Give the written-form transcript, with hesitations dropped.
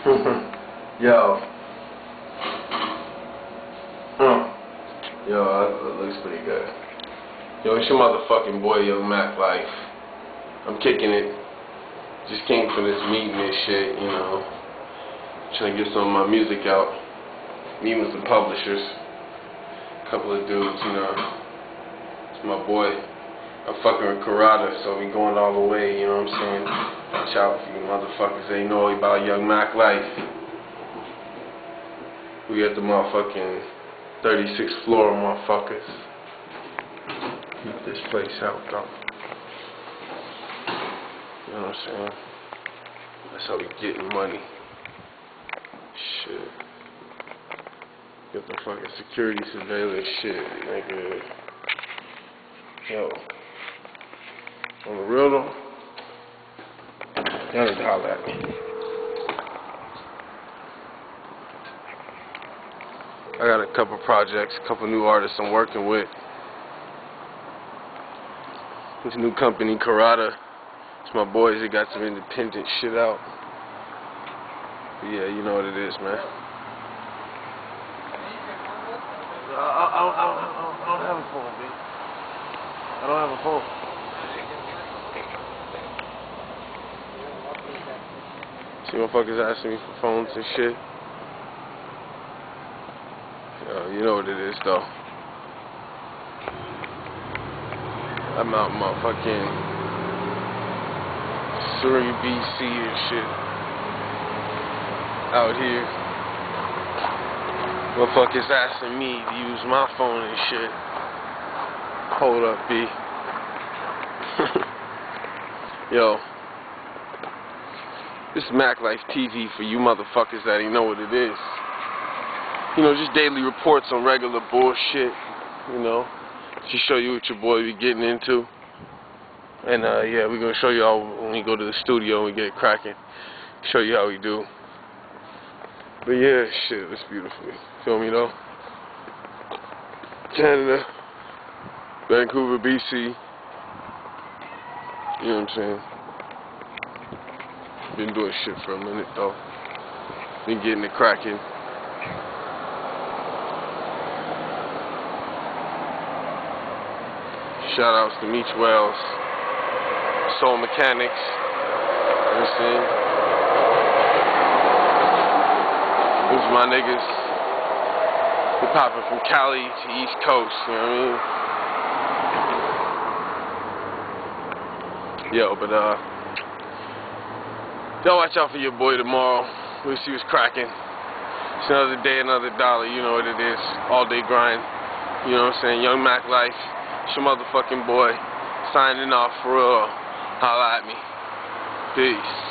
Yo. Yo, that looks pretty good. Yo, it's your motherfucking boy, Young Mac Life. I'm kicking it. Just came from this meeting and shit, you know. Trying to get some of my music out. Meeting with some publishers. A couple of dudes, you know. It's my boy. I'm fucking with Karada, so we going all the way, you know what I'm saying? Watch out for you motherfuckers ain't know about Young Mac Life. We at the motherfucking 36th floor, motherfuckers. Keep this place out, though. You know what I'm saying? That's how we getting money. Shit. Get the fucking security surveillance shit, nigga. Yo. On the real though, y'all need to holler at me. I got a couple projects, a couple new artists I'm working with. This new company, Karada. It's my boys, they got some independent shit out. But yeah, you know what it is, man. I don't have a phone, B. I don't have a phone. See motherfuckers asking me for phones and shit. Yo, you know what it is though. I'm out motherfucking Surrey, BC and shit. Out here. Motherfuckers asking me to use my phone and shit. Hold up, B. Yo. This is Mac Life TV for you motherfuckers that ain't know what it is. You know, just daily reports on regular bullshit, you know. Just show you what your boy be getting into. And yeah, we're gonna show you all when we go to the studio and we get it cracking. Show you how we do. But yeah, shit, it's beautiful. Feel me though? Canada, Vancouver, BC. You know what I'm saying? Been doing shit for a minute though. Been getting it cracking. Shout outs to Meech Wells, Soul Mechanics. You know what I'm saying? Those are my niggas. They popping from Cali to East Coast, you know what I mean? Yo, but y'all watch out for your boy tomorrow. We'll see what's cracking. It's another day, another dollar. You know what it is. All day grind. You know what I'm saying? Young Mac Life. It's your motherfucking boy. Signing off for real. Holla at me. Peace.